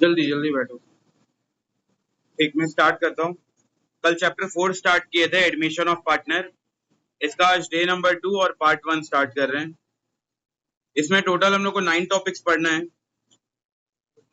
जल्दी जल्दी बैठो। ठीक, मैं स्टार्ट करता हूँ। कल चैप्टर 4 स्टार्ट किए थे, एडमिशन ऑफ पार्टनर। इसका आज डे नंबर 2 और पार्ट 1 स्टार्ट कर रहे हैं। इसमें टोटल हम लोग को 9 टॉपिक्स पढ़ना है।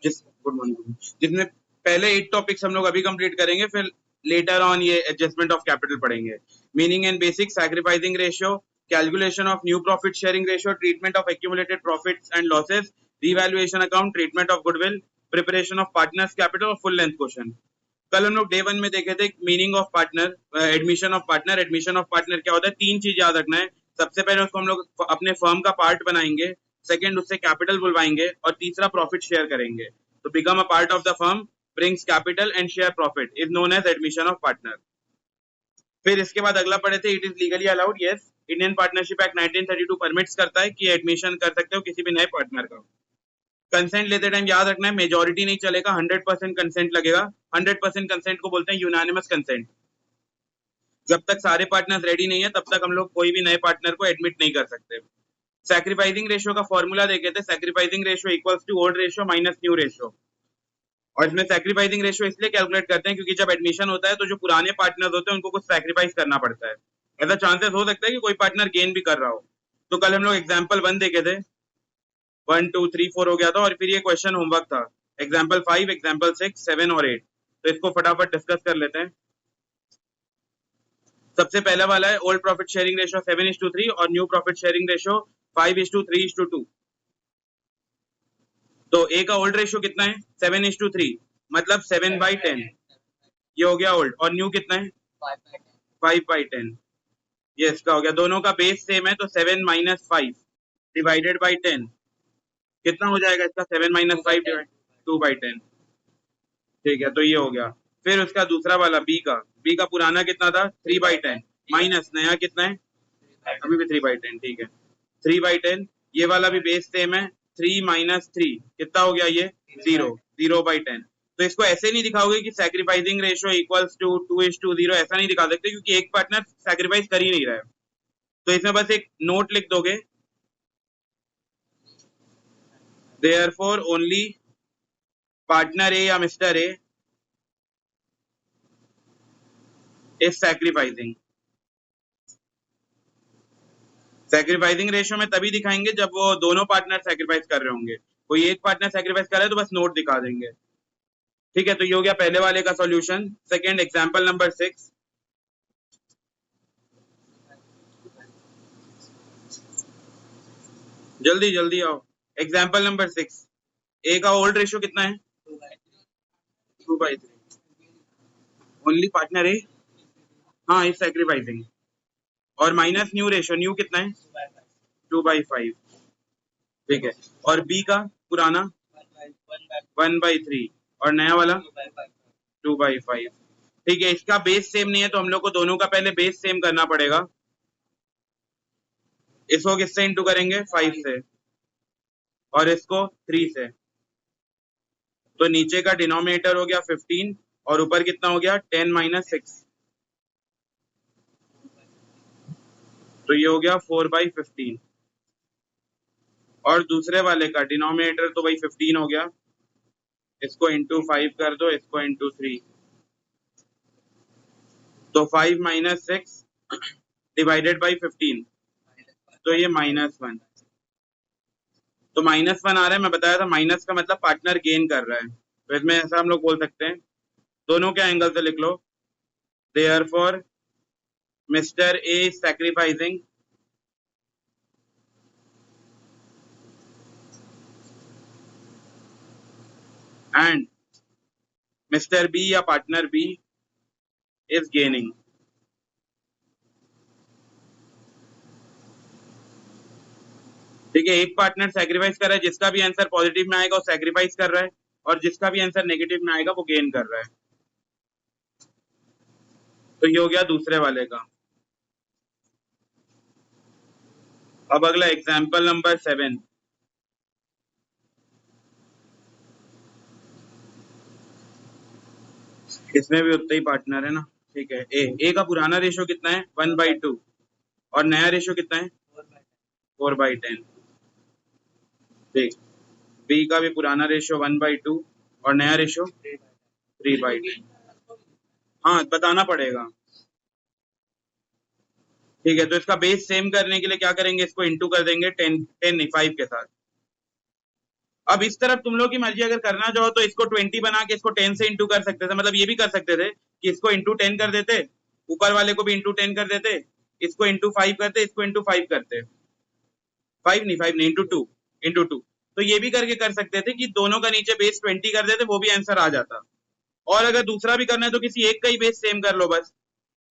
Good morning. जिसमें पहले 8 टॉपिक्स हम लोग अभी कंप्लीट करेंगे, फिर लेटर ऑन ये एडजस्टमेंट ऑफ कैपिटल पढ़ेंगे। Meaning and basic, sacrificing ratio, calculation of new profit sharing ratio, treatment of accumulated profits and losses, revaluation account, treatment of goodwill, preparation of partners capital और full length question. कल हम लोग day 1 में देखे थे meaning of partner, admission of partner. Admission of partner क्या होता है, 3 चीज याद रखना है। सबसे पहले उसको हम लोग अपने फर्म का पार्ट बनाएंगे, सेकंड उससे कैपिटल बुलवाएंगे, और तीसरा प्रॉफिट शेयर करेंगे। तो become a part of the firm, brings capital and share profit is known as admission of partner. फिर इसके बाद अगला पढ़े थे, it is legally allowed. Yes, Indian partnership act 1932 permits करता है कि एडमिशन कर सकते हो किसी भी नए पार्टनर का। कंसेंट लेते टाइम याद रखना है, मेजोरिटी नहीं चलेगा, 100% कंसेंट लगेगा। 100% कंसेंट को बोलते हैं यूनानिमस कंसेंट। जब तक सारे पार्टनर्स रेडी नहीं है तब तक हम लोग कोई भी नए पार्टनर को एडमिट नहीं कर सकते। सैक्रिफाइसिंग रेशियो का फॉर्मूला देखे थे, sacrificing ratio equals to old ratio minus new ratio. और इसमें सैक्रिफाइसिंग रेशियो इसलिए कैलकुलेट करते हैं क्योंकि जब एडमिशन होता है तो जो पुराने पार्टनर्स होते हैं उनको कुछ सैक्रिफाइस करना पड़ता है। ऐसा चांसेस हो सकता है कि कोई पार्टनर गेन भी कर रहा हो। तो कल हम लोग एग्जाम्पल 1 देखे थे, 1 2 3 4 हो गया था, और फिर ये क्वेश्चन होमवर्क था। एग्जाम्पल 5, एग्जाम्पल 6, 7 और 8। तो इसको फटाफट डिस्कस कर लेते हैं। सबसे पहला वाला है ओल्ड प्रॉफिट शेयरिंग रेशियो 7:3 और न्यू प्रॉफिट शेयरिंग रेशियो 5:3:2। तो ए का ओल्ड रेशियो कितना है, 7:3, मतलब 7/10। ये हो गया ओल्ड। और न्यू कितना है, 5/10। ये इसका हो गया। दोनों का बेस सेम है, तो 7 - 5 डिवाइडेड बाई 10 कितना हो जाएगा इसका, 7 - 5 डिवाइड 2/10। ठीक है, तो ये हो गया। फिर उसका दूसरा वाला बी का पुराना कितना था, 3/10 माइनस नया कितना है, अभी भी 3/10। ठीक है, 3/10। ये वाला भी बेस सेम है, 3 - 3 कितना हो गया, ये 0, 0/10। तो इसको ऐसे नहीं दिखाओगे कि सैक्रिफाइसिंग रेशियो इक्वल्स टू 2:0, ऐसा नहीं दिखा सकते क्योंकि एक पार्टनर सैक्रिफाइस कर ही नहीं रहा है। तो इसमें बस एक नोट लिख दोगे, देयरफॉर ओनली पार्टनर ए या mister A is sacrificing. Sacrificing ratio में तभी दिखाएंगे जब वो दोनों पार्टनर सैक्रिफाइस कर रहे होंगे। कोई एक पार्टनर सैक्रिफाइस कर रहा है तो बस नोट दिखा देंगे। ठीक है, तो ये हो गया पहले वाले का सॉल्यूशन। Second, example number 6। जल्दी जल्दी आओ। एग्जांपल नंबर 6, ए का ओल्ड रेशियो कितना है, 2/3। ओनली पार्टनर ए, हाँ, इज सैक्रिफाइसिंग। और माइनस न्यू रेशियो, न्यू कितना है, 2/5। ठीक है, और बी का पुराना 1/3 और नया वाला 2/5। ठीक है, इसका बेस सेम नहीं है तो हम लोग को दोनों का पहले बेस सेम करना पड़ेगा। इसको किससे इंटू करेंगे, 5 से, और इसको 3 से। तो नीचे का डिनोमिनेटर हो गया 15 और ऊपर कितना हो गया, 10 - 6। तो ये हो गया 4/15। और दूसरे वाले का डिनोमिनेटर तो भाई 15 हो गया, इसको इंटू 5 कर दो, इसको इंटू 3। तो 5 - 6 डिवाइडेड बाई 15, तो ये -1। तो -1 आ रहा है। मैं बताया था माइनस का मतलब पार्टनर गेन कर रहा है, तो इसमें ऐसा हम लोग बोल सकते हैं। दोनों के एंगल से लिख लो, therefore mister A is sacrificing and mister B या पार्टनर बी इज गेनिंग। ठीक है, एक पार्टनर सैक्रिफाइस कर रहा है, जिसका भी आंसर पॉजिटिव में आएगा वो सैक्रिफाइस कर रहा है, और जिसका भी आंसर नेगेटिव में आएगा वो गेन कर रहा है। तो ये हो गया दूसरे वाले का। अब अगला एग्जाम्पल नंबर 7। इसमें भी उतना ही पार्टनर है ना। ठीक है, ए का पुराना रेशियो कितना है, 1/2, और नया रेशियो कितना है, 4/10। ठीक, बी का भी पुराना रेशियो 1/2 और नया रेशियो 3/10। हाँ बताना पड़ेगा। ठीक है, तो इसका बेस सेम करने के लिए क्या करेंगे, इसको इंटू कर देंगे 10 नहीं 5 के साथ। अब इस तरफ तुम लोग की मर्जी, अगर करना चाहो तो इसको 20 बना के इसको 10 से इंटू कर सकते थे, मतलब ये भी कर सकते थे कि इसको इंटू 10 कर देते, ऊपर वाले को भी इंटू 10 कर देते, इसको इंटू 5 करते, इसको इंटू 5 करते, 5 नहीं इंटू टू। तो ये भी करके कर सकते थे कि दोनों का नीचे बेस 20 कर देते, वो भी आंसर आ जाता। और अगर दूसरा भी करना है तो किसी एक का ही बेस सेम कर लो बस।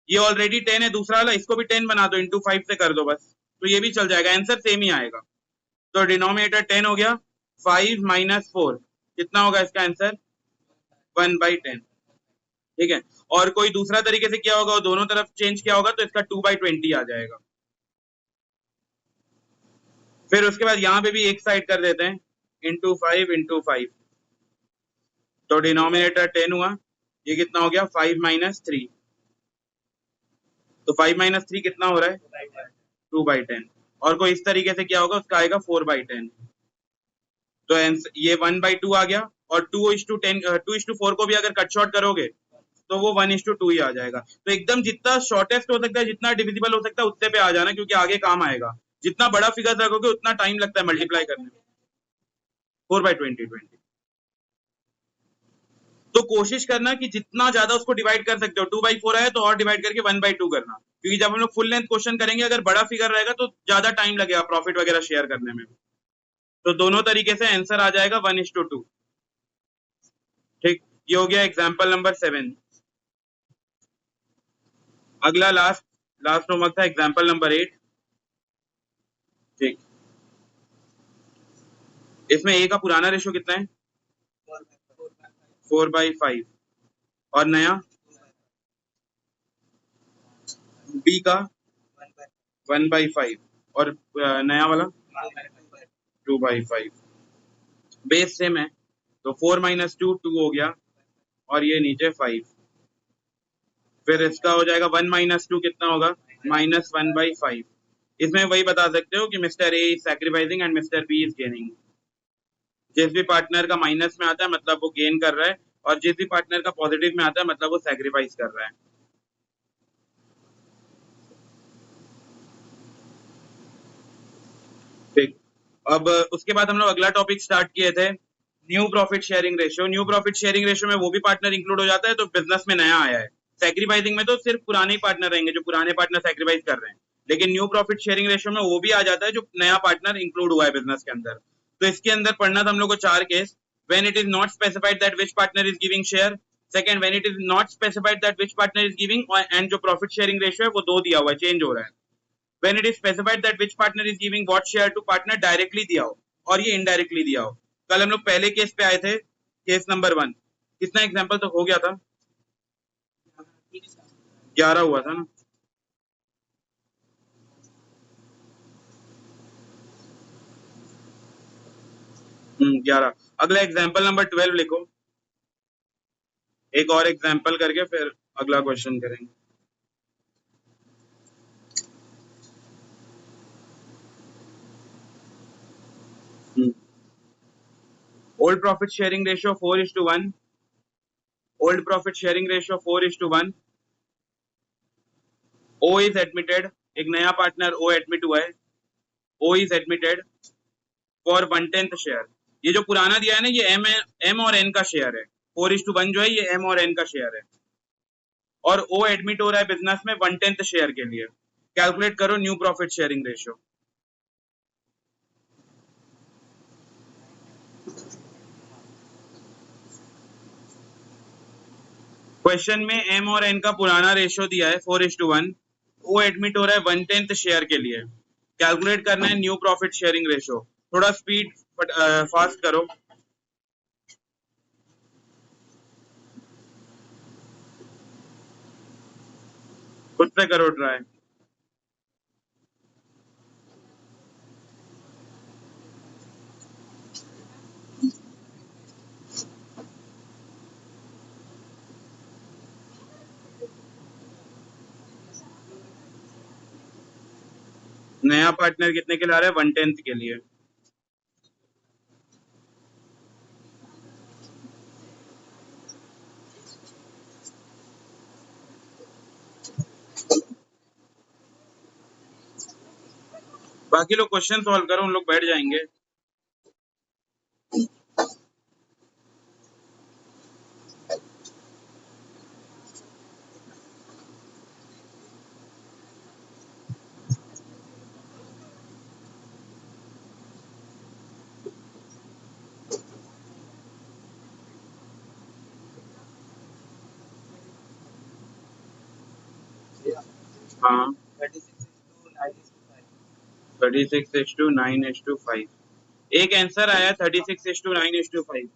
ये ऑलरेडी 10 है, दूसरा वाला इसको भी 10 बना दो, इंटू 5 से कर दो बस, तो ये भी चल जाएगा, आंसर सेम ही आएगा। तो डिनोमिनेटर 10 हो गया, 5 माइनस 4 कितना होगा इसका आंसर, 1/10। ठीक है, और कोई दूसरा तरीके से किया होगा, वो दोनों तरफ चेंज किया होगा तो इसका 2/20 आ जाएगा। फिर उसके बाद यहाँ पे भी एक साइड कर देते हैं, इंटू 5 तो डिनोमिनेटर 10 हुआ, ये कितना हो गया 5 - 3, तो 5 - 3 कितना हो रहा है 2/10। और कोई इस तरीके से किया होगा उसका आएगा 4/10। तो ये 1/2 आ गया, और 2:4 को भी अगर कट शॉर्ट करोगे तो वो 1:2 ही आ जाएगा। तो एकदम जितना शॉर्टेस्ट हो सकता है, जितना डिविजिबल हो सकता है उतने पे आ जाना, क्योंकि आगे काम आएगा। जितना बड़ा फिगर रखोगे उतना टाइम लगता है मल्टीप्लाई करने में। 4/20 तो कोशिश करना कि जितना ज्यादा उसको डिवाइड कर सकते हो, 2/4 है तो और डिवाइड करके 1/2 करना, क्योंकि जब हम लोग फुल लेंथ क्वेश्चन करेंगे अगर बड़ा फिगर रहेगा तो ज्यादा टाइम लगेगा प्रॉफिट वगैरह शेयर करने में। तो दोनों तरीके से आंसर आ जाएगा 1:2। ठीक, ये हो गया एग्जाम्पल नंबर 7। अगला लास्ट लास्ट होमवर्क था एग्जाम्पल नंबर 8। ठीक, इसमें ए का पुराना रेशियो कितना है 4/5, और नया बी का 1/5, और नया वाला 2/5। बेस सेम है, तो 4 - 2 2 हो गया, और ये नीचे 5। फिर इसका हो जाएगा 1 - 2 कितना होगा -1/5। इसमें वही बता सकते हो कि mister A is sacrificing and mister B is gaining. जिस भी पार्टनर का माइनस में आता है मतलब वो गेन कर रहा है, और जिस भी पार्टनर का पॉजिटिव में आता है मतलब वो सैक्रिफाइस कर रहा है। ठीक, अब उसके बाद हम लोग अगला टॉपिक स्टार्ट किए थे, new profit sharing ratio. New profit sharing ratio में वो भी पार्टनर इंक्लूड हो जाता है तो बिजनेस में नया आया है। सैक्रिफाइसिंग में तो सिर्फ पुराने ही पार्टनर रहेंगे, जो पुराने पार्टनर सैक्रिफाइस कर रहे हैं, लेकिन न्यू प्रॉफिट शेयरिंग रेशियो में वो भी आ जाता है जो नया पार्टनर इंक्लूड हुआ है बिजनेस के अंदर। तो इसके अंदर पढ़ना था हम लोग को 4 case. When it is not specified that which partner is giving share, second when it is not specified that which partner is giving, and जो प्रॉफिट शेयरिंग रेशियो है वो 2 दिया हुआ है, चेंज हो रहा है। when it is specified that which partner is giving what share to partner, directly दिया हो और ये indirectly दिया हो। कल हम लोग पहले केस पे आए थे, केस नंबर 1। कितना एग्जांपल तो हो गया था, 11 हुआ था ना। 11। अगला एग्जांपल नंबर 12 लिखो, एक और एग्जांपल करके फिर अगला क्वेश्चन करेंगे। Old profit sharing ratio 4:1। Old profit sharing ratio 4:1। O is admitted, एक नया पार्टनर ओ एडमिट हुआ है, O is admitted for 1/10 share. ये जो पुराना दिया है ना, ये एम और एन का शेयर है। 4:1 जो है ये एम और एन का शेयर है, और ओ एडमिट हो रहा है बिजनेस में 1/10 शेयर के लिए। कैलकुलेट करो new profit sharing ratio. Question में एम और एन का पुराना रेशियो दिया है 4:1, ओ एडमिट हो रहा है 1/10 शेयर के लिए। कैलकुलेट करना है न्यू प्रॉफिट शेयरिंग रेशियो। थोड़ा स्पीड फास्ट करो, खुद से करो ट्राई। नया पार्टनर कितने के ला रहा है 1/10 के लिए। बाकी लोग क्वेश्चन सॉल्व करो, उन लोग बैठ जाएंगे। हाँ 36:9:5। एक आंसर आया 36:9:5।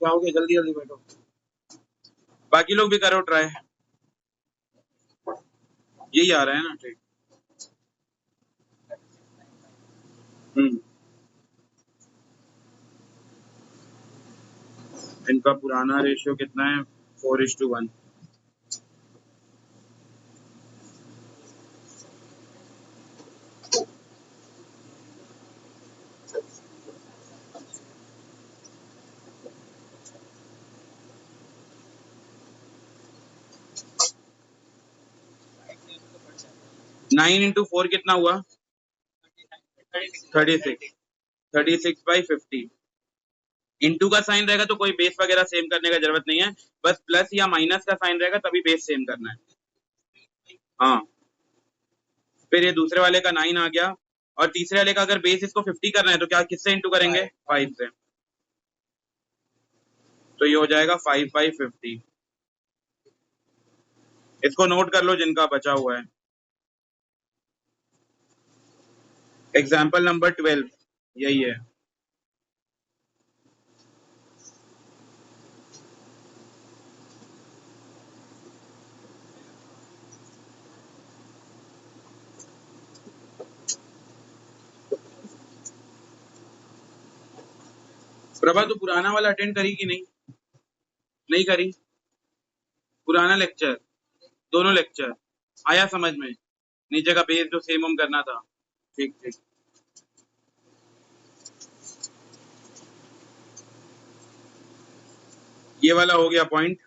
क्या हो गया, जल्दी जल्दी बैठो। बाकी लोग भी करो ट्राई। यही आ रहा है ना, ठीक। इनका पुराना रेशियो कितना है? 4:1। नाइन इंटू 4 कितना हुआ? 36। 36/50। इंटू का साइन रहेगा तो कोई बेस वगैरह सेम करने का जरूरत नहीं है, बस प्लस या माइनस का साइन रहेगा तभी बेस सेम करना है। हाँ, फिर ये दूसरे वाले का 9 आ गया, और तीसरे वाले का अगर बेस इसको 50 करना है तो क्या किससे इंटू करेंगे? 5 से। तो ये हो जाएगा 5/50। इसको नोट कर लो जिनका बचा हुआ है। एग्जाम्पल नंबर 12 यही है। प्रभा तो पुराना वाला अटेंड करी कि नहीं? नहीं करी? पुराना लेक्चर, दोनों लेक्चर आया समझ में? नीचे का बेस जो सेम हम करना था। ठीक ठीक। ये वाला हो गया पॉइंट।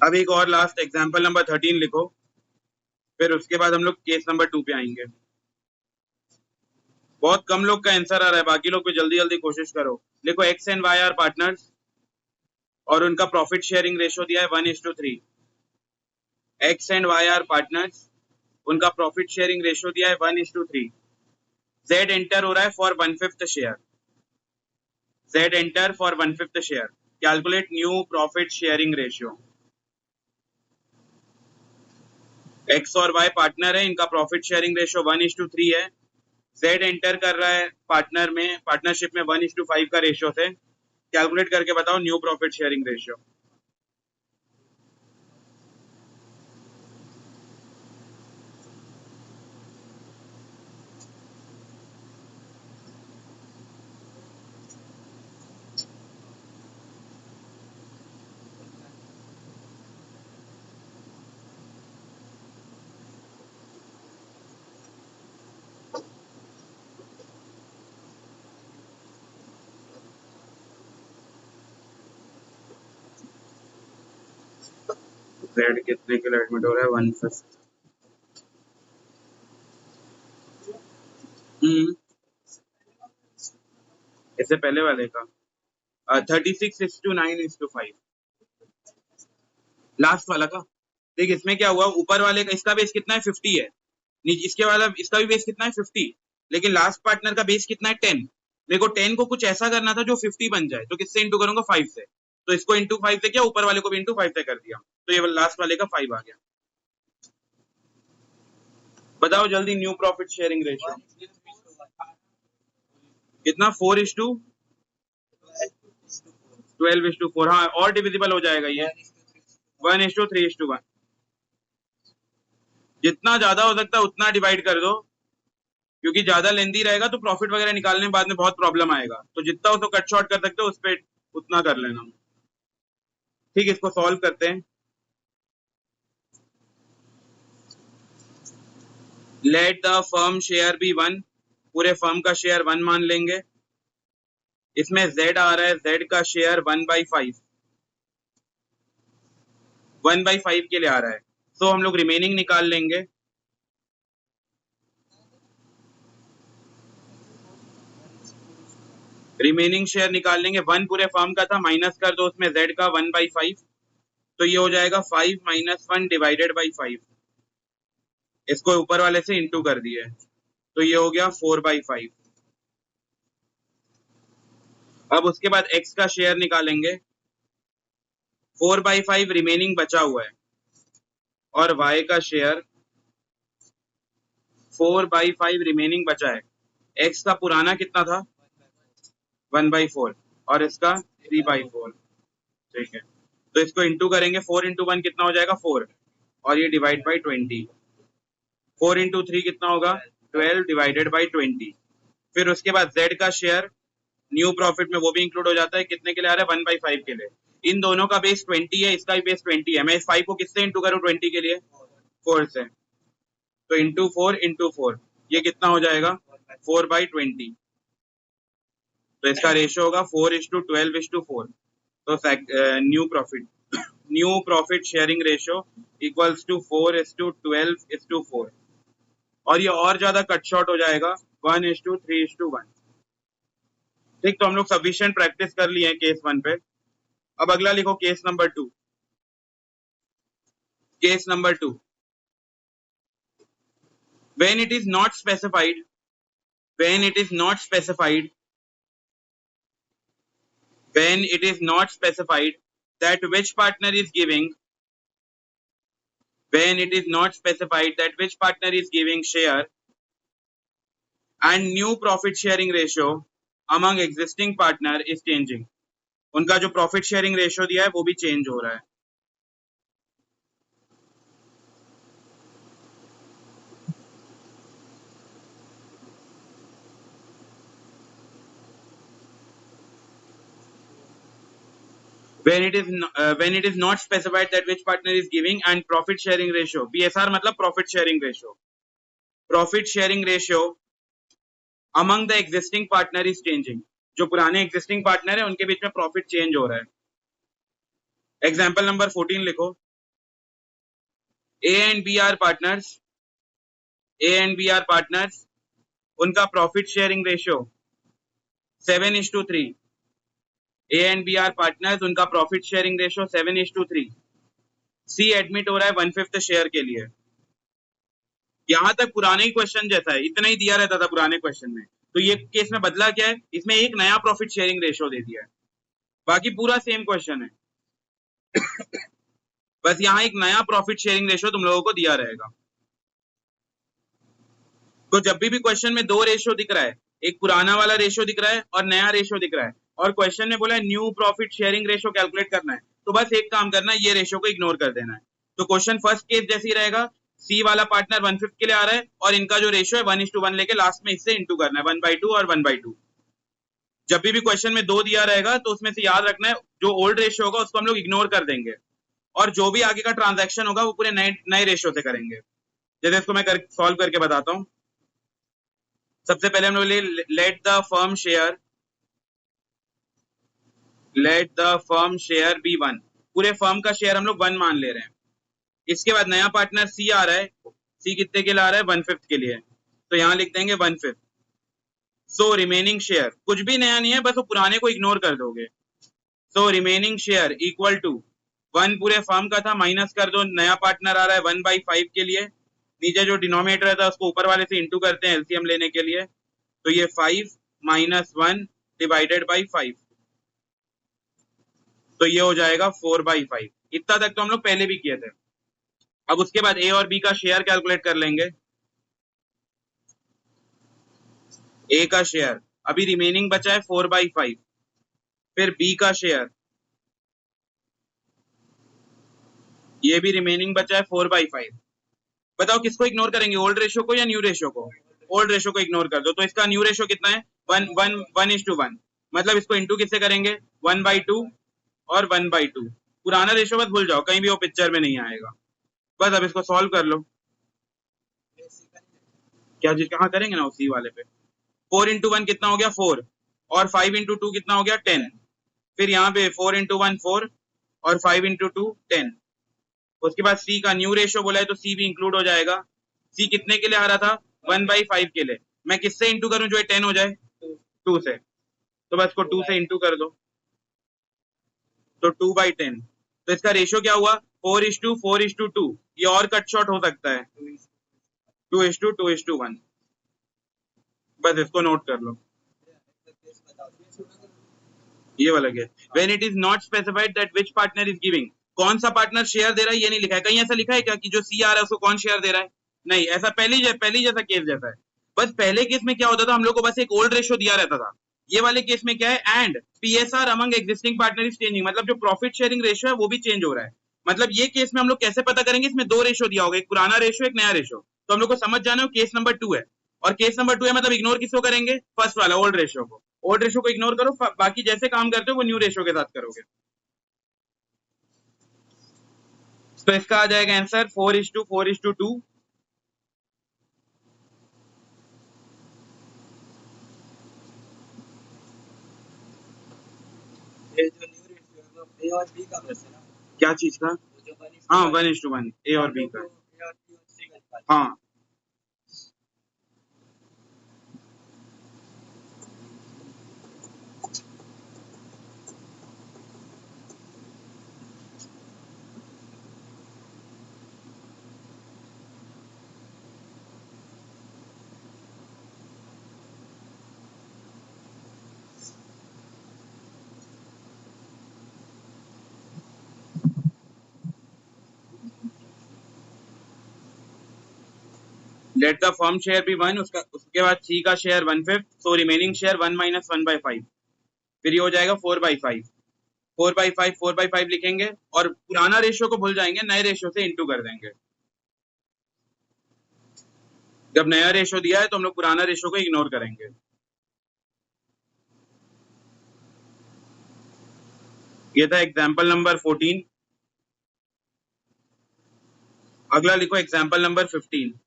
अब एक और लास्ट एग्जांपल नंबर 13 लिखो, फिर उसके बाद हम लोग केस नंबर 2 पे आएंगे। बहुत कम लोग का आंसर आ रहा है, बाकी लोग भी जल्दी जल्दी कोशिश करो। देखो X and Y are partners और उनका प्रॉफिट शेयरिंग रेशियो दिया है 1:3। X and Y are partners, उनका प्रॉफिट शेयरिंग रेशियो दिया है 1:3। जेड एंटर हो रहा है for 1/5 share. Z enter for 1/5 share. Calculate new profit sharing ratio. X और वाई पार्टनर है, इनका प्रॉफिट शेयरिंग रेशियो 1:3 है। जेड एंटर कर रहा है पार्टनर में, पार्टनरशिप में 1:5 का रेशियो से। कैलकुलेट करके बताओ new profit sharing ratio. Z कितने के लिए एडमिट हो रहा है? 1/5। इससे पहले वाले का 36:9:5। लास्ट वाला का देख, इसमें क्या हुआ, ऊपर वाले का इसका बेस कितना है? 50 है। इसके वाला इसका भी बेस कितना है? 50। लेकिन लास्ट पार्टनर का बेस कितना है? 10। मेरे को 10 को कुछ ऐसा करना था जो 50 बन जाए, तो किससे इंटू करूंगा? 5 से। तो इसको इंटू 5 से किया, ऊपर वाले को भी इंटू 5 से कर दिया, तो ये लास्ट वाले का 5 आ गया। बताओ जल्दी न्यू प्रॉफिट शेयरिंग रेशियो कितना? 4:12:4। हाँ, और डिविजिबल हो जाएगा ये 1:3:1। जितना ज्यादा हो सकता है उतना डिवाइड कर दो, क्योंकि ज्यादा लेंदी रहेगा तो प्रॉफिट वगैरह निकालने में बाद में बहुत प्रॉब्लम आएगा। तो जितना हो तो कट शॉर्ट कर सकते हो, उस पर उतना कर लेना। ठीक, इसको सॉल्व करते हैं। Let the firm share be 1। पूरे फर्म का शेयर 1 मान लेंगे। इसमें z आ रहा है, z का शेयर 1/5। 1/5 के लिए आ रहा है। सो हम लोग रिमेनिंग निकाल लेंगे। रिमेनिंग शेयर निकाल लेंगे। 1 पूरे फर्म का था, माइनस कर दो उसमें z का 1/5, तो ये हो जाएगा 5 - 1 डिवाइडेड बाई 5। इसको ऊपर वाले से इंटू कर दिए, तो ये हो गया 4/5। अब उसके बाद x का शेयर निकालेंगे। 4/5 रिमेनिंग बचा हुआ है, और y का शेयर 4/5 रिमेनिंग बचा है। x का पुराना कितना था? 1/4, और इसका 3/4। ठीक है, तो इसको इंटू करेंगे। 4 × 1 कितना हो जाएगा? 4, और ये डिवाइड बाई 20। 4 × 3 कितना होगा? 12 डिवाइडेड बाई 20। फिर उसके बाद z का शेयर न्यू प्रॉफिट में वो भी इंक्लूड हो जाता है। कितने के लिए आ रहा है? 1/5 के लिए। इन दोनों का बेस 20 है, इसका भी बेस 20 है। मैं इस 5 को किससे इंटू करूं 20 के लिए? 4 से। तो इंटू 4 × 4, ये कितना हो जाएगा? 4/20। तो इसका रेशियो होगा 4:12:4। तो new profit sharing ratio equals to 4:12:4। और ये और ज्यादा कट शॉर्ट हो जाएगा 1:3:1। ठीक, तो हम लोग सफिशिएंट प्रैक्टिस कर लिए हैं केस 1 पे। अब अगला लिखो case number 2। Case number 2, when it is not specified, when it is not specified, when it is not specified that which partner is giving, when it is not specified that which partner is giving share and new profit sharing ratio among existing partner is changing। उनका जो profit sharing ratio दिया है वो भी change हो रहा है। when it is not specified that which partner is giving and profit sharing ratio, PSR मतलब profit sharing ratio, profit sharing ratio among the existing partner is changing। जो पुराने existing partner है उनके बीच में profit change हो रहा है। Example number 14 लिखो। A and B are partners, A and B are partners, उनका profit sharing ratio 7:3। A and B are partners, उनका profit sharing ratio 7:3। C admit हो रहा है 1/5 शेयर के लिए। यहां तक पुराने ही क्वेश्चन जैसा है, इतना ही दिया रहता था पुराने क्वेश्चन में। तो ये केस में बदला क्या है? इसमें एक नया प्रॉफिट शेयरिंग रेशियो दे दिया है, बाकी पूरा सेम क्वेश्चन है। बस यहाँ एक नया प्रॉफिट शेयरिंग रेशियो तुम लोगों को दिया रहेगा। तो जब भी क्वेश्चन में दो रेशियो दिख रहा है, एक पुराना वाला रेशियो दिख रहा है और नया रेशियो दिख रहा है, और क्वेश्चन में बोला है new profit sharing ratio calculate करना है, तो बस एक काम करना है, ये रेशियो को इग्नोर कर देना है। तो क्वेश्चन फर्स्ट केस जैसे ही रहेगा, सी वाला पार्टनर 1/5 के लिए आ रहा है और इनका जो रेशियो है 1:1 लेके लास्ट में इससे इंटू करना है 1/2 और 1/2। जब भी क्वेश्चन में दो दिया रहेगा तो उसमें से याद रखना है जो ओल्ड रेशियो होगा उसको हम लोग इग्नोर कर देंगे, और जो भी आगे का ट्रांजैक्शन होगा वो पूरे नए रेशियो से करेंगे। जैसे इसको मैं सॉल्व करके बताता हूँ। सबसे पहले हम लोग let the firm share be 1। पूरे फर्म का शेयर हम लोग 1 मान ले रहे हैं। इसके बाद नया पार्टनर सी आ रहा है। सी कितने के लिए आ रहा है? 1/5 के लिए। तो यहां लिख देंगे 1/5। सो रिमेनिंग शेयर कुछ भी नया नहीं है, बस वो पुराने को इग्नोर कर दोगे। So remaining share equal to 1 पूरे फर्म का था, माइनस कर दो नया पार्टनर आ रहा है 1/5 के लिए। नीचे जो डिनोमिनेटर था उसको ऊपर वाले से इंटू करते हैं एलसीएम लेने के लिए। तो ये 5 - 1 डिवाइडेड बाई 5, तो ये हो जाएगा 4/5। इतना तक तो हम लोग पहले भी किए थे। अब उसके बाद ए और बी का शेयर कैलकुलेट कर लेंगे। ए का शेयर अभी रिमेनिंग बचा है 4/5। फिर बी का शेयर, ये भी रिमेनिंग बचा है 4/5। बताओ किसको इग्नोर करेंगे, ओल्ड रेशियो को या न्यू रेशियो को? ओल्ड रेशियो को इग्नोर कर दो। तो इसका न्यू रेशियो कितना है? 1:1। मतलब इसको इंटू किससे करेंगे? 1/2 और 1/2। पुराना रेशियो बस भूल जाओ, कहीं भी वो पिक्चर में नहीं आएगा। बस अब इसको सॉल्व कर लो। क्या चीज कहाँ करेंगे ना उसी वाले पे। 4 × 1 कितना हो गया? 4, और 5 × 2 कितना हो गया? 10। फिर यहाँ पे 4 × 1 4 और 5 × 2 10। उसके बाद सी का न्यू रेशियो बोला है तो सी भी इंक्लूड हो जाएगा। सी कितने के लिए आ रहा था? 1/5 के लिए। मैं किससे इंटू करूं जो 10 हो जाए? 2 से। तो बस को 2 से इंटू कर दो, तो 2/10। तो इसका रेशियो क्या हुआ? 4:4:2। ये और कट शॉर्ट हो सकता है, 2:2:1। बस इसको नोट कर लो, ये वाला case. When it is not specified that which partner is giving, कौन सा पार्टनर शेयर दे रहा है ये नहीं लिखा है। कहीं ऐसा लिखा है क्या कि जो सी आ रहा है उसको कौन शेयर दे रहा है? नहीं, ऐसा पहली जैसा केस जैसा है। बस पहले केस में क्या होता था, हम लोग को बस एक ओल्ड रेशियो दिया रहता था। ये वाले केस में क्या है? And PSR among existing partner is changing, मतलब जो प्रॉफिट शेयरिंग रेशियो है वो भी चेंज हो रहा है। मतलब ये केस में हम लोग कैसे पता करेंगे? इसमें दो रेशियो दिया होगा, एक पुराना रेशियो, एक नया रेशियो। तो हम लोग को समझ जाना है केस नंबर 2 है। और केस नंबर 2 है मतलब इग्नोर किसको करेंगे? फर्स्ट वाला ओल्ड रेशियो को। ओल्ड रेशियो को इग्नोर करो, बाकी जैसे काम करते हो वो न्यू रेशियो के साथ करोगे। तो इसका आ जाएगा आंसर 4:4:2। ये जो न्यू रेशियो है वो ए और बी का बस है ना? क्या चीज का? वो जो 1:1 हाँ 1:1, ए और बी का। ए और बी और सी का। हाँ, let the firm share be 1, उसके बाद सी का शेयर 1/5, सो रिमेनिंग शेयर 1 - 1/5। फिर ये हो जाएगा 4/5। 4/5 4/5 लिखेंगे और पुराना रेशियो को भूल जाएंगे, नए रेशियो से इंटू कर देंगे। जब नया रेशियो दिया है तो हम लोग पुराना रेशियो को इग्नोर करेंगे। ये था एग्जाम्पल नंबर 14। अगला लिखो एग्जाम्पल नंबर 15।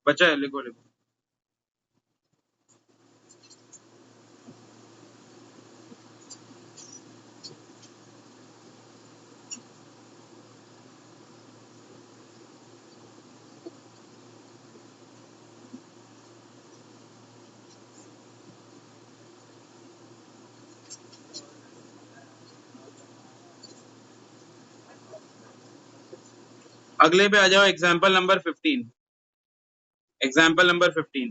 बचा है? लिखो लिखो। अगले पे आ जाओ, एग्जाम्पल नंबर 15। एग्जाम्पल नंबर 15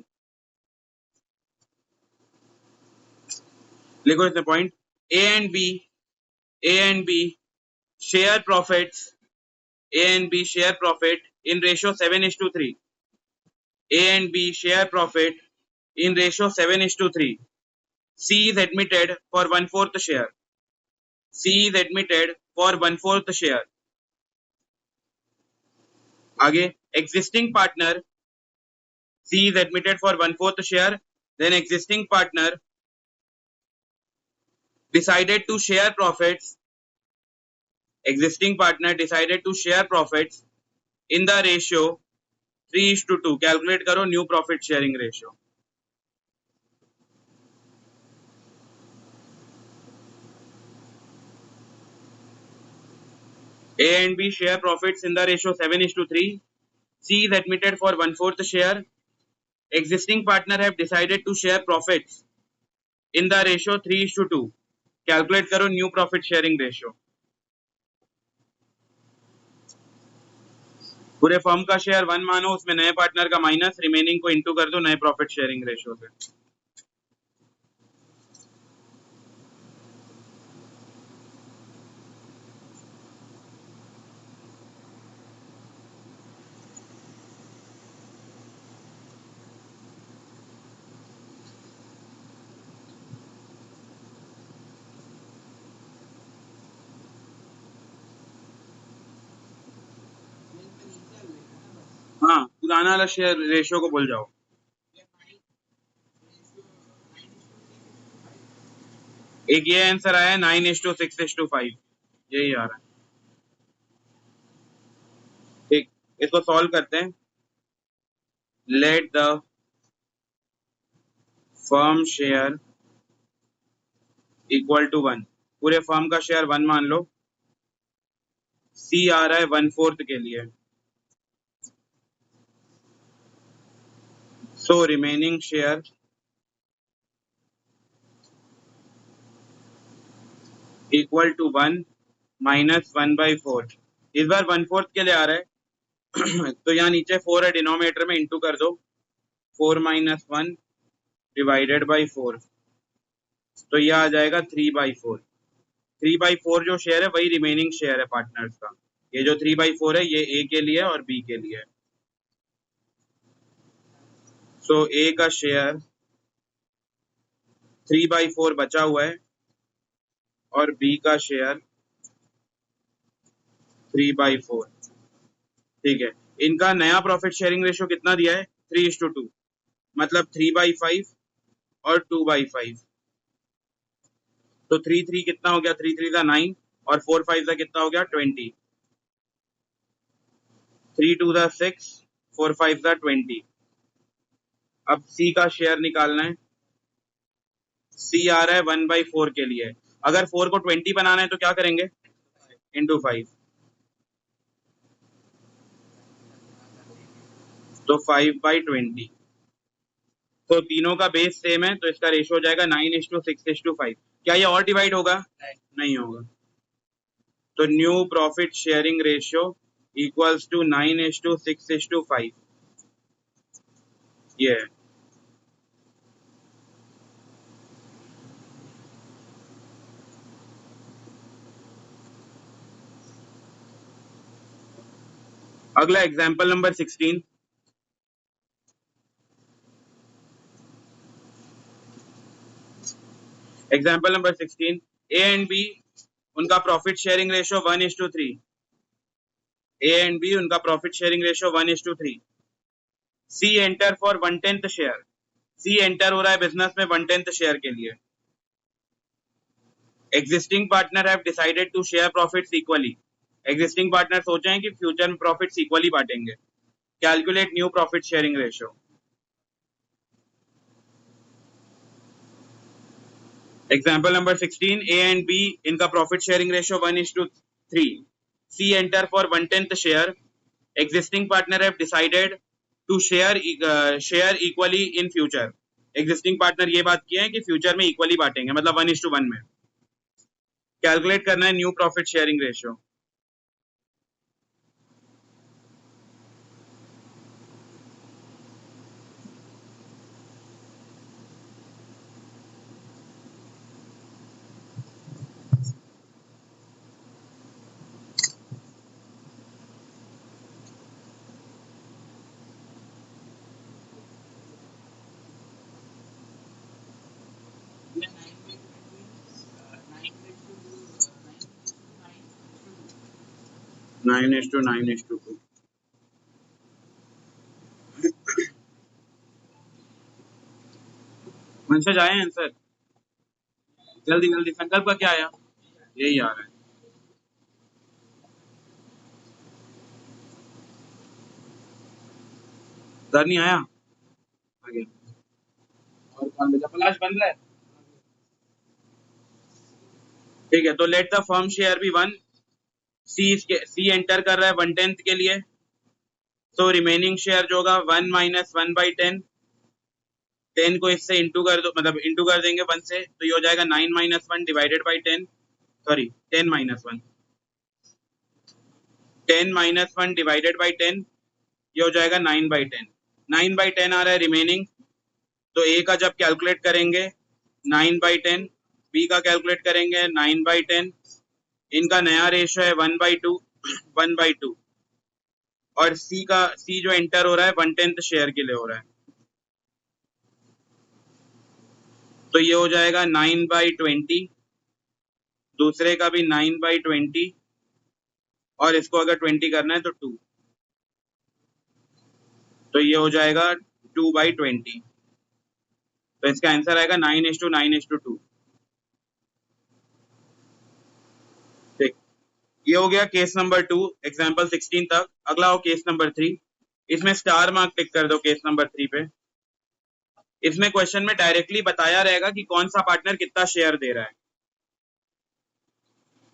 लिखो इसमें point. A and B, A and B share profits, A and B share profit in ratio 7:3। A and B share profit in ratio 7:3. C is admitted for 1/4 share. C is admitted for 1/4 share. आगे existing partner, C is admitted for 1/4 share. Then existing partner decided to share profits. Existing partner decided to share profits in the ratio 3:2. Calculate करो new profit sharing ratio. A and B share profits in the ratio 7:3. C is admitted for 1/4 share. Existing partner have decided to share profits in the ratio 3:2. Calculate करो new profit sharing ratio. पूरे firm का share 1 मानो, उसमें नए partner का minus, remaining को into कर दो नए प्रॉफिट शेयरिंग रेशियो से। हाँ, पुराना वाला शेयर रेशियो को भूल जाओ। एक ये आंसर आया 9:6:5, यही आ रहा है। ठीक, इसको सॉल्व करते हैं। Let the firm share equal to 1। पूरे फर्म का शेयर 1 मान लो। सी आ रहा है 1/4 के लिए। So remaining share equal to 1 minus 1/4। इस बार 1/4 के लिए आ रहा है तो यहाँ नीचे 4 है, डिनोमिनेटर में इंटू कर दो, 4 माइनस 1 डिवाइडेड बाई 4, तो यह आ जाएगा 3/4। 3/4 जो शेयर है वही रिमेनिंग शेयर है पार्टनर्स का। ये जो 3/4 है ये ए के लिए और बी के लिए। सो ए का शेयर 3/4 बचा हुआ है और बी का शेयर 3/4। ठीक है, इनका नया प्रॉफिट शेयरिंग रेशियो कितना दिया है? 3:2, मतलब 3/5 और 2/5। तो 3 कितना हो गया? 3 का 9 और 4 का कितना हो गया? 20। 3 6, 4 का 20। अब सी का शेयर निकालना है। सी आ रहा है 1/4 के लिए। अगर 4 को 20 बनाना है तो क्या करेंगे? इंटू 5, तो 5/20। तो तीनों का बेस सेम है तो इसका रेशियो हो जाएगा 9:6:5। क्या ये और डिवाइड होगा? नहीं होगा। तो new profit sharing ratio equals to 9:6:5। ये है। अगला example number 16। Example number 16, A and B उनका profit sharing ratio 1:3। A and B उनका profit sharing ratio 1:3। C enter for 1/10 share. C enter हो रहा है बिजनेस में 1/10 शेयर के लिए। Existing partner have decided to share profits equally. Existing partner सोचे हैं कि फ्यूचर में प्रॉफिट्स इक्वली बांटेंगे। Calculate new profit sharing ratio. Example number 16, A and B इनका profit sharing ratio 1:3। C enter for 1/10 share. Existing partner have decided to share equally in future. Existing partner ये बात किए हैं कि future में equally बांटेंगे, मतलब 1:1 में। कैलकुलेट करना है new profit sharing ratio. Yeah, 9/9/2. 9:9:2। Message आए हैं सर? जल्दी जल्दी, संकल्प का क्या आया? यही आ रहा है। सर नहीं आया? आ गया। और कौन भेजा? पलाश बन रहा है। ठीक है, तो लेट द फर्म शेयर भी 1। सी एंटर कर रहा है 1/10 के लिए। तो रिमेनिंग शेयर जो होगा 1 माइनस 1/10। 10 को इससे इंटू कर दो, मतलब इंटू कर देंगे 1 से, तो ये हो जाएगा 9-1 divided by 10। Sorry 10-1, 10-1 divided by 10, ये हो जाएगा 9/10। 9/10 आ रहा है रिमेनिंग। तो ए का जब कैलकुलेट करेंगे 9/10, बी का कैलकुलेट करेंगे 9/10। इनका नया रेशियो है 1/2, 1/2। और सी जो एंटर हो रहा है 1/10 शेयर के लिए हो रहा है, तो ये हो जाएगा 9/20। दूसरे का भी 9/20, और इसको अगर 20 करना है तो 2, तो ये हो जाएगा 2/20। तो इसका आंसर आएगा 9:9:2। ठीक, ये हो गया केस नंबर 2, एग्जाम्पल 16 तक। अगला हो केस नंबर 3। इसमें स्टार मार्क टिक कर दो केस नंबर 3 पे। इसमें क्वेश्चन में डायरेक्टली बताया रहेगा कि कौन सा पार्टनर कितना शेयर दे रहा है।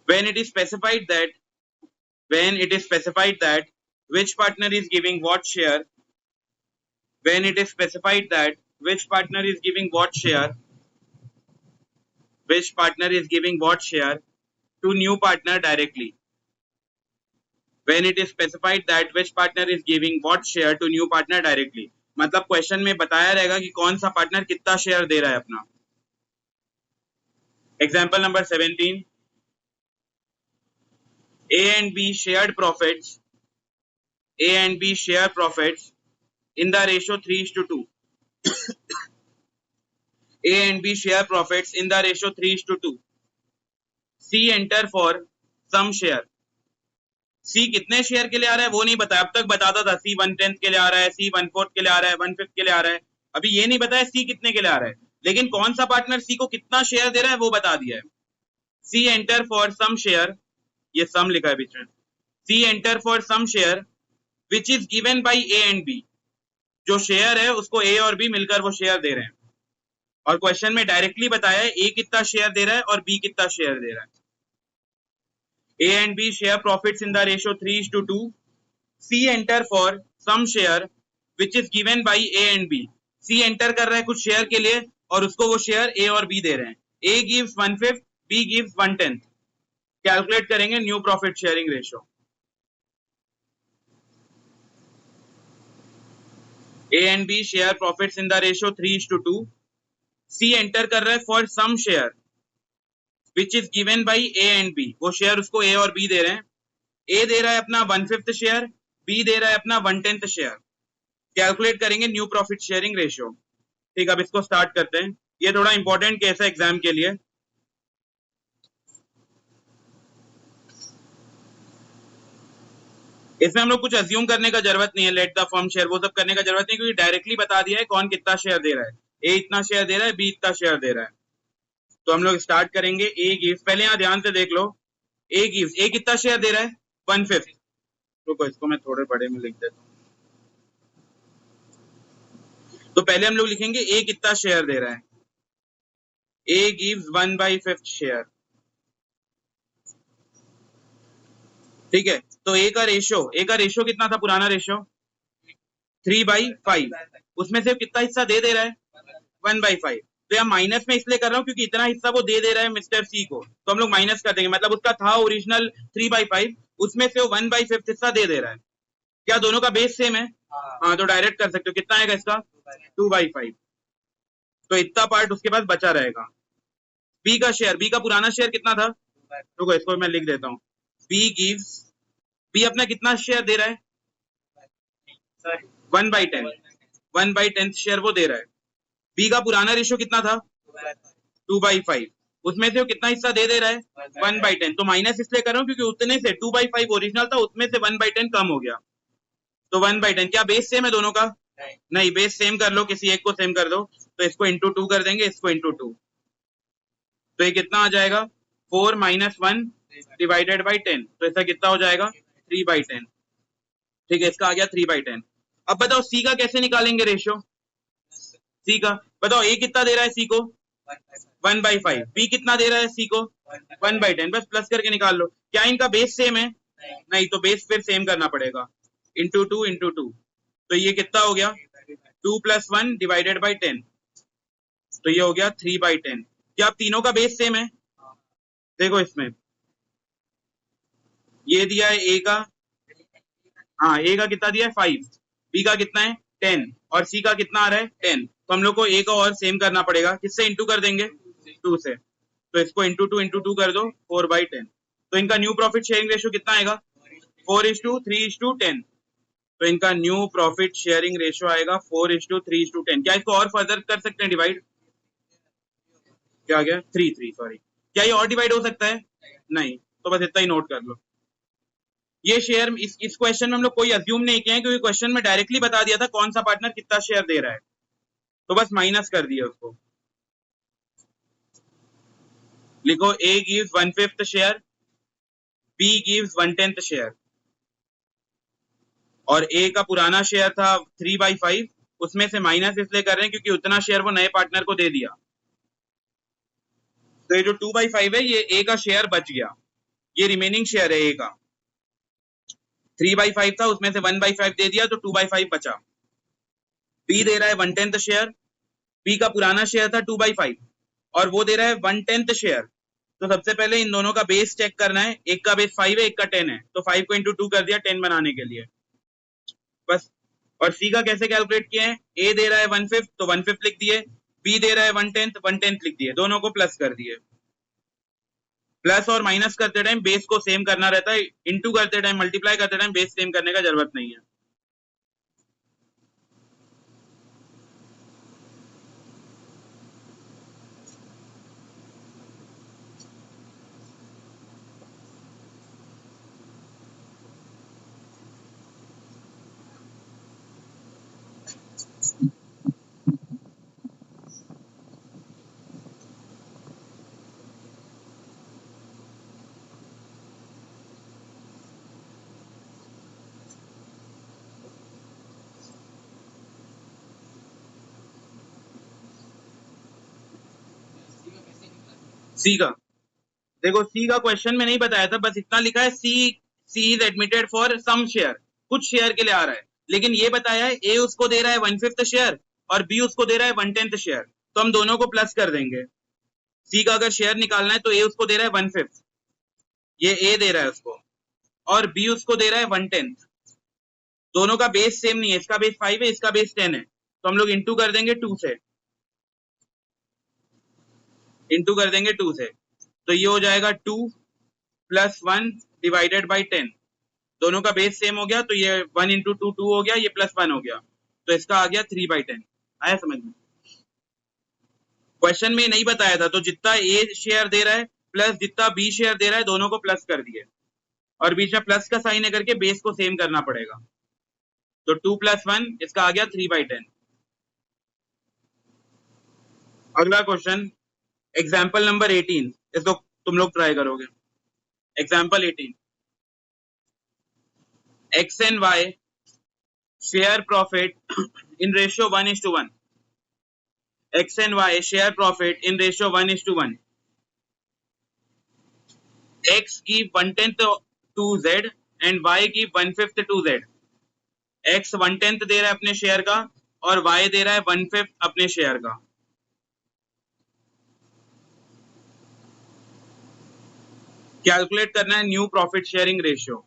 When it is specified that when it is specified that which partner is giving what share, when it is specified that which partner is giving what share, which partner is giving what share to new partner directly, when it is specified that which partner is giving what share to new partner directly, मतलब question में बताया रहेगा कि कौन सा partner कितना share दे रहा है अपना. Example number 17, A and B shared profits, A and B share profits in the ratio 3:2. A and B share profits in the ratio 3:2. C enter for some share. C कितने share के लिए आ रहा है वो नहीं बताया. अब तक बताता था C 1/10 के लिए आ रहा है, C 1/4 के लिए आ रहा है, 1/5 के लिए आ रहा है. अभी ये नहीं बताया C कितने के लिए आ रहा है, लेकिन कौन सा पार्टनर C को कितना शेयर दे रहा है वो बता दिया है. C enter for some share, ये सम लिखा है बीच में. C enter for some share which is given by A and B. जो शेयर है उसको A और B मिलकर वो शेयर दे रहे हैं, और क्वेश्चन में डायरेक्टली बताया है A कितना शेयर दे रहा है और B कितना शेयर दे रहा है. A and B share profits in the ratio 3:2. C enter for some share which is given by A and B. C enter कर रहा है कुछ शेयर के लिए और उसको वो शेयर A और B दे रहे हैं. A gives 1/5, B gives 1/10. Calculate करेंगे new profit sharing ratio. A and B share profits in the ratio 3:2. C enter कर रहा है for some share which is given by A and B. वो share उसको A और B दे रहे हैं. A दे रहा है अपना 1/5 शेयर, B दे रहा है अपना 1/10 शेयर. कैलकुलेट करेंगे न्यू प्रॉफिट शेयरिंग रेशियो. ठीक, अब इसको स्टार्ट करते हैं. ये थोड़ा इंपॉर्टेंट केस है एग्जाम के लिए. इसमें हम लोग कुछ अज्यूम करने का जरूरत नहीं है, लेट द फर्म शेयर वो सब करने का जरूरत नहीं, क्योंकि डायरेक्टली बता दिया है कौन कितना शेयर दे रहा है. A इतना शेयर दे रहा है, B इतना शेयर दे रहा है. तो हम लोग स्टार्ट करेंगे. A गिव्स, पहले यहाँ ध्यान से देख लो. A गिव्स, A कितना शेयर दे रहा है 1/5. रुको इसको मैं थोड़े बड़े में लिख देता हूँ. तो पहले हम लोग लिखेंगे A कितना शेयर दे रहा है. A gives 1/5 share. ठीक है, तो A का रेशियो कितना था, पुराना रेशियो 3/5. उसमें से कितना हिस्सा दे रहा है 1/5. तो यहाँ माइनस में इसलिए कर रहा हूँ क्योंकि इतना हिस्सा वो दे रहा है मिस्टर सी को, तो हम लोग माइनस कर देंगे. मतलब उसका था ओरिजिनल 3/5, उसमें से वो 1/5 हिस्सा दे रहा है. क्या दोनों का बेस सेम है? हाँ, तो डायरेक्ट कर सकते हो. कितना आएगा इसका 2/5. तो इतना पार्ट उसके पास बचा रहेगा. बी का शेयर, बी का पुराना शेयर कितना था, रुको इसको मैं लिख देता हूँ. बी गिव्स, बी अपना कितना शेयर दे रहा है 1/10. 1/10 शेयर वो दे रहा है. बी का पुराना रेशियो कितना था 2/5. उसमें से वो कितना हिस्सा दे रहा है 1/10. तो माइनस इसलिए कर रहा हूँ क्योंकि उतने से 2/5 ओरिजिनल था, उसमें से 1/10 कम हो गया. तो 1/10. क्या बेस सेम है दोनों का? नहीं, बेस सेम कर लो, किसी एक को सेम कर दो. तो इसको इंटू 2 कर देंगे, इसको इंटू 2. तो ये कितना आ जाएगा 4 - 1 डिवाइडेड बाई 10. तो ऐसा कितना हो जाएगा 3/10. ठीक है, इसका आ गया 3/10. अब बताओ सी का कैसे निकालेंगे रेशियो. सी का बताओ, ए कितना दे रहा है सी को 1/5, बी कितना दे रहा है सी को 1/10. बस प्लस करके निकाल लो. क्या इनका बेस सेम है? नहीं, तो बेस फिर सेम करना पड़ेगा. Into 2 into 2. तो ये कितना हो गया 2 + 1 डिवाइडेड बाई 10. तो ये हो गया 3/10. क्या आप तीनों का बेस सेम है? देखो इसमें ये दिया है ए का, हाँ ए का कितना दिया है 5, बी का कितना है 10 और सी का कितना आ रहा है 10. तो हम लोग को ए का और सेम करना पड़ेगा. किससे इंटू कर देंगे 2 से. तो इसको इंटू 2 इंटू 2 कर दो 4/10. तो इनका न्यू प्रॉफिट शेयरिंग रेशियो कितना आएगा 4:3:10. तो इनका न्यू प्रॉफिट शेयरिंग रेशियो आएगा 4:3:10. क्या इसको और फर्दर कर सकते हैं डिवाइड? क्या आ गया 3 सॉरी. क्या ये और डिवाइड हो सकता है? नहीं. तो बस इतना ही नोट कर लो. ये शेयर इस क्वेश्चन में हम लोग कोई अज्यूम नहीं किया है, क्योंकि क्वेश्चन में डायरेक्टली बता दिया था कौन सा पार्टनर कितना शेयर दे रहा है. तो बस माइनस कर दिया उसको. लिखो A gives 1/5 share, B gives 1/10 share, और A का पुराना शेयर था 3/5, उसमें से माइनस इसलिए कर रहे हैं क्योंकि उतना शेयर वो नए पार्टनर को दे दिया. तो ये जो 2/5 है ये A का शेयर बच गया, ये रिमेनिंग शेयर है A का. 3/5 था, उसमें से 1/5 दे दिया तो 2/5 बचा। बी दे रहा है 1/10 शेयर, बी का पुराना शेयर था 2/5 और वो दे रहा है 1/10 शेयर। तो सबसे पहले इन दोनों का बेस चेक करना है, एक का बेस 5 है, एक का 10 है, तो 5 को इंटू 2 कर दिया 10 बनाने के लिए बस। और सी का कैसे कैलकुलेट किए हैं, ए दे रहा है 1/5 तो 1/5 लिख दिए, बी दे रहा है 1/10 लिख दिए, दोनों को प्लस कर दिए। प्लस और माइनस करते टाइम बेस को सेम करना रहता है, इंटू करते टाइम, मल्टीप्लाई करते टाइम बेस सेम करने का जरूरत नहीं है। सी का देखो, सी का क्वेश्चन में नहीं बताया था, बस इतना लिखा है C is admitted for some share, कुछ शेयर के लिए आ रहा है, लेकिन ये बताया है ए उसको दे रहा है 1/5 शेयर और बी उसको दे रहा है 1/10 शेयर, तो हम दोनों को प्लस कर देंगे। सी का अगर शेयर निकालना है तो ए उसको दे रहा है 1/5, ये ए दे रहा है उसको, और बी उसको दे रहा है 1/10। दोनों का बेस सेम नहीं है, इसका बेस 5 है, इसका बेस 10 है, तो हम लोग इंटू कर देंगे 2 से, इंटू कर देंगे 2 से, तो ये हो जाएगा 2 + 1 डिवाइडेड बाई 10। दोनों का बेस सेम हो गया तो ये 1 इंटू 2 2 हो गया, ये +1 हो गया, तो इसका आ गया 3/10। आया समझ में? क्वेश्चन में नहीं बताया था, तो जितना ए शेयर दे रहा है प्लस जितना बी शेयर दे रहा है दोनों को प्लस कर दिए, और बीच में प्लस का साइन है करके बेस को सेम करना पड़ेगा, तो 2 + 1 इसका आ गया 3/10। अगला क्वेश्चन एग्जाम्पल नंबर 18, इसको तुम लोग ट्राई करोगे। Example 18, X and Y share profit in ratio 1:1। X and Y share profit in ratio 1:1. X give 1/10 to Z and Y give 1/5 to Z. X 1/10 दे रहा है अपने शेयर का और Y दे रहा है 1/5 अपने शेयर का। कैलकुलेट करना है न्यू प्रॉफिट शेयरिंग रेशियो।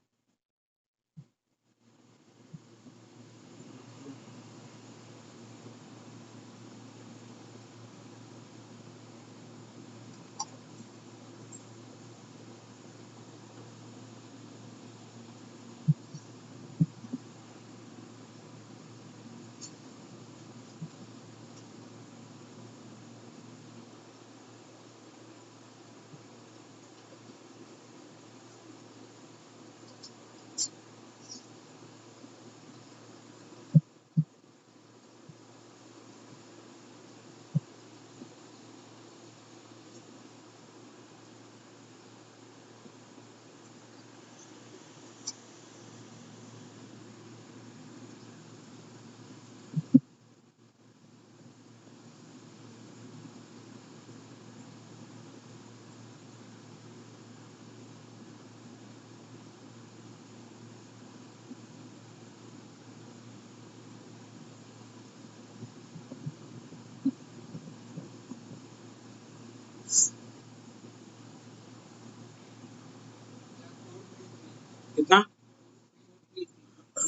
कितना?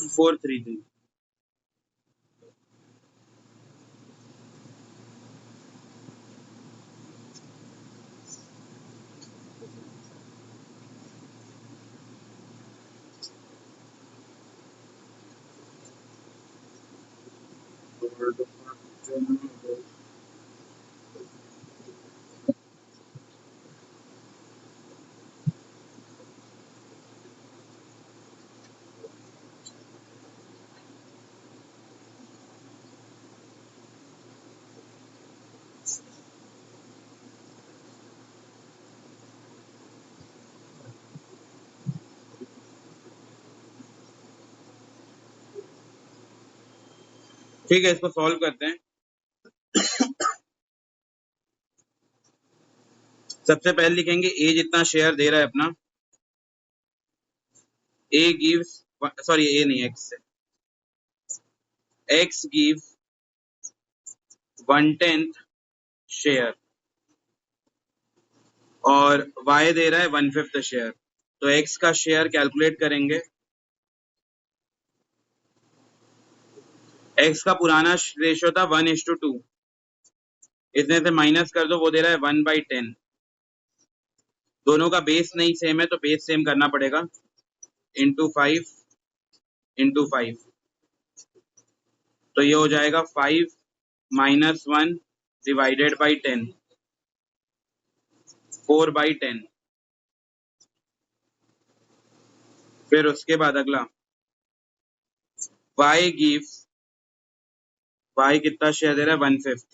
433। ठीक है, इसको सॉल्व करते हैं। सबसे पहले लिखेंगे ए जितना शेयर दे रहा है अपना, ए गिव्स सॉरी ए नहीं, एक्स से। एक्स गिव 1/10 शेयर और y दे रहा है 1/5 शेयर। तो x का शेयर कैलकुलेट करेंगे। x का पुराना रेशियो था 1:2, इतने से माइनस कर दो, वो दे रहा है 1/10। दोनों का बेस नहीं सेम है तो बेस सेम करना पड़ेगा। इंटू 5 तो ये हो जाएगा 5 - 1 डिवाइडेड बाई 10, 4/10। फिर उसके बाद अगला y गिव्स, y कितना शेयर दे रहा है 1/5,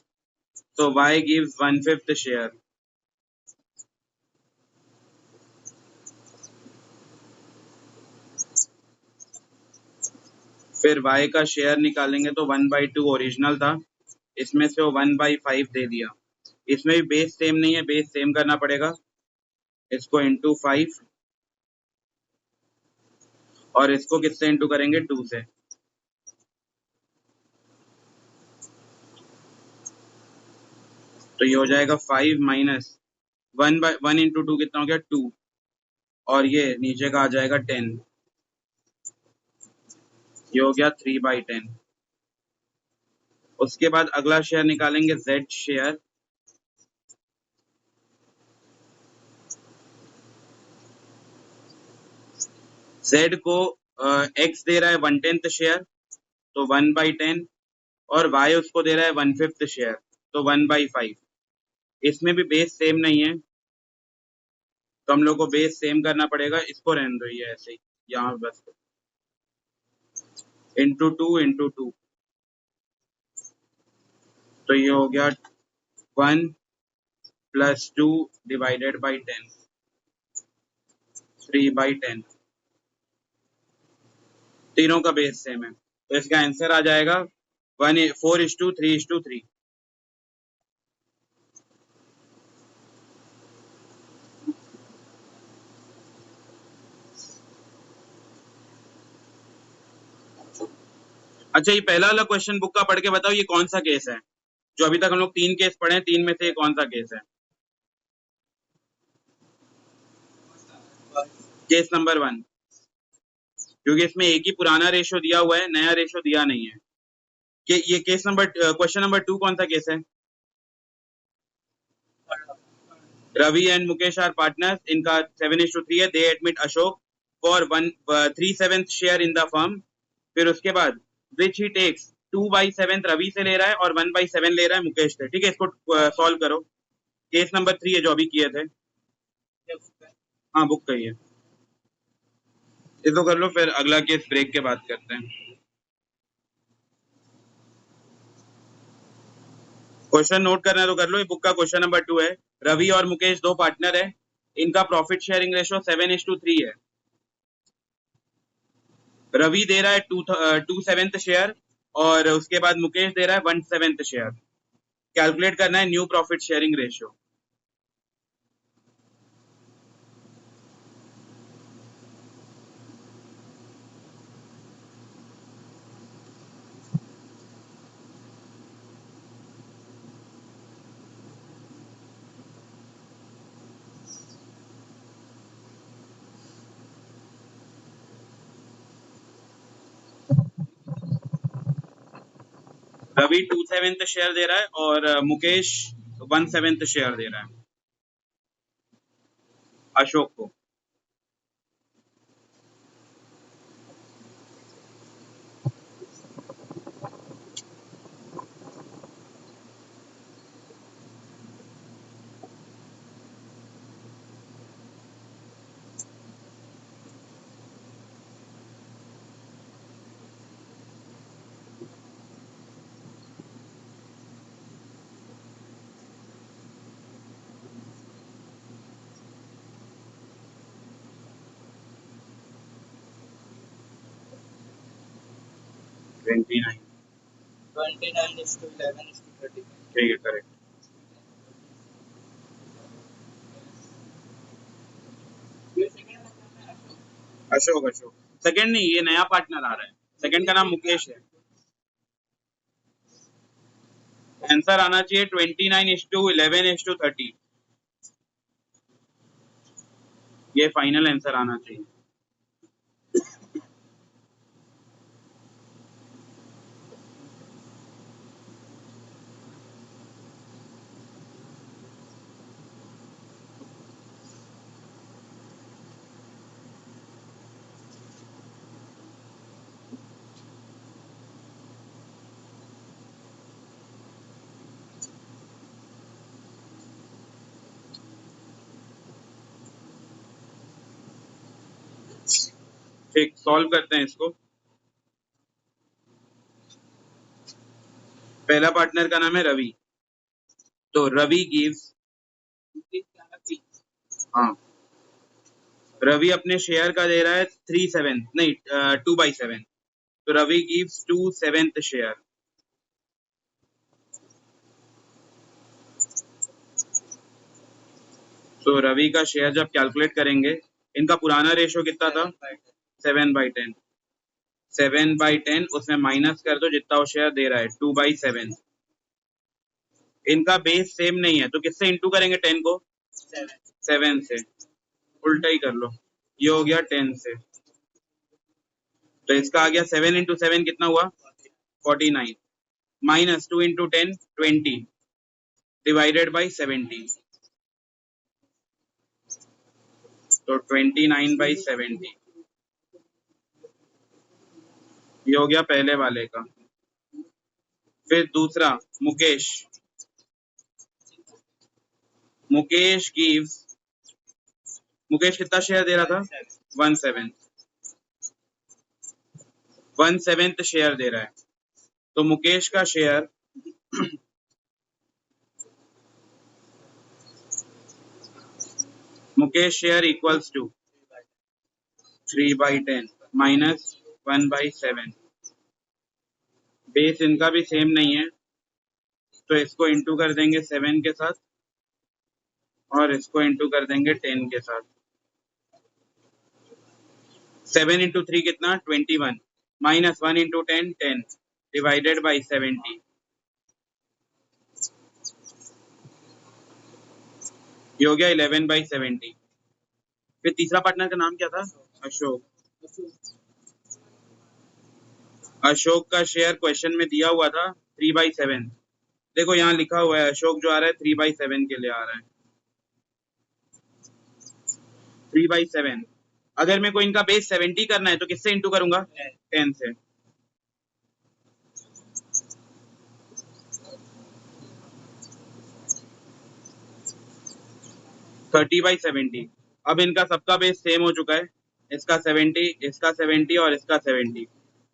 तो y गिव्स 1/5 शेयर। फिर y का शेयर निकालेंगे तो 1/2 ओरिजिनल था, इसमें से वो 1/5 दे दिया। इसमें भी बेस सेम नहीं है, बेस सेम करना पड़ेगा। इसको इंटू 5 और इसको किससे इंटू करेंगे 2 से। तो ये हो जाएगा 5 माइनस 1 इंटू 2 कितना हो गया 2, और ये नीचे का आ जाएगा 10, ये हो गया 3/10। उसके बाद अगला शेयर निकालेंगे z शेयर। z को x दे रहा है 1/10 शेयर, तो 1/10, और y उसको दे रहा है 1/5 शेयर, तो 1/5। इसमें भी बेस सेम नहीं है तो हम लोग को बेस सेम करना पड़ेगा। इसको रहने दो ये ऐसे ही, यहाँ बस इंटू 2 तो ये हो गया 1 + 2 डिवाइडेड बाई 10, 3/10। तीनों का बेस सेम है तो इसका आंसर आ जाएगा 4:3:3। अच्छा, ये पहला वाला क्वेश्चन बुक का पढ़ के बताओ, ये कौन सा केस है? जो अभी तक हम लोग 3 केस पढ़े हैं, 3 में से ये कौन सा केस है? केस नंबर 1, क्योंकि इसमें एक ही पुराना रेशो दिया हुआ है, नया रेशो दिया नहीं है। कि ये केस नंबर क्वेश्चन नंबर 2 कौन सा केस है? Ravi and Mukesh are partners, इनका 7:3 है। They admit Ashok for 3/7 share in the firm. फिर उसके बाद विच ही टेक्स 2/7 रवि से ले रहा है और 1/7 ले रहा है मुकेश से। ठीक है, इसको सॉल्व करो। केस नंबर 3 है जो अभी किए थे। हाँ, बुक करिए, इसको कर लो, फिर अगला केस ब्रेक के बाद करते हैं। क्वेश्चन नोट करना है तो कर लो। ये बुक का क्वेश्चन नंबर 2 है। रवि और मुकेश दो पार्टनर है, इनका प्रॉफिट शेयरिंग रेशो 7:3 है। रवि दे रहा है 2/7 शेयर और उसके बाद मुकेश दे रहा है 1/7 शेयर। कैलकुलेट करना है new profit sharing ratio. Ravi 2/7 share दे रहा है और मुकेश 1/7 शेयर दे रहा है अशोक को। Twenty nine 29:11:30. ठीक है, करेक्ट। अशोक अशोक सेकंड नहीं, ये नया पार्टनर आ रहा है, सेकंड का नाम मुकेश है। आंसर आना चाहिए 29:11:30। ये फाइनल आंसर आना चाहिए। ठीक, सॉल्व करते हैं इसको। पहला पार्टनर का नाम है रवि, तो रवि गिव्स, हाँ, रवि अपने शेयर का दे रहा है 3/7 नहीं 2/7, तो रवि गिव्स 2/7 शेयर। तो रवि का शेयर जब कैलकुलेट करेंगे, इनका पुराना रेशो कितना था? 7/10। 7/10 उसमें माइनस कर दो जितना वो शेयर दे रहा है 2/7। इनका बेस सेम नहीं है, तो किससे इंटू करेंगे 10 को? 7 से। उल्टा ही कर लो, ये हो गया 10 से, तो इसका आ गया 7 × 7 कितना हुआ? 49 माइनस 2 × 10 20 डिवाइडेड बाई 70, तो 29/70। ये हो गया पहले वाले का। फिर दूसरा मुकेश, मुकेश गिव्स, मुकेश कितना शेयर दे रहा था? 1/7, 1/7 शेयर दे रहा है, तो मुकेश का share Mukesh share equals to 3/10 माइनस 1/7। बेस इनका भी सेम नहीं है, तो इसको इंटू कर देंगे 7 के साथ और इसको इंटू कर देंगे 10 के साथ। 7 × 3 कितना? 21 माइनस 1 × 10 10 डिवाइडेड बाई 70, ये हो गया 11/70। फिर तीसरा पार्टनर का नाम क्या था? अशोक। अशोक का शेयर क्वेश्चन में दिया हुआ था 3/7। देखो यहाँ लिखा हुआ है अशोक जो आ रहा है 3/7 के लिए आ रहा है, 3/7। अगर मेरे को इनका बेस 70 करना है तो किससे इंटू करूंगा? 10 से। तो 30/70। अब इनका सबका बेस सेम हो चुका है, इसका 70, इसका 70 और इसका 70,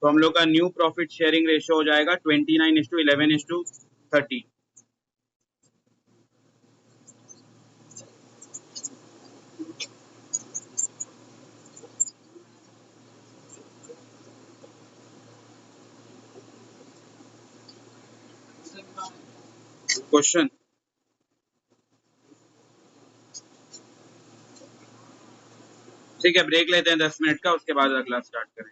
तो हम लोग का न्यू प्रॉफिट शेयरिंग रेशियो हो जाएगा 29:11:30। क्वेश्चन, ठीक है, ब्रेक लेते हैं 10 मिनट का, उसके बाद अगला स्टार्ट करें।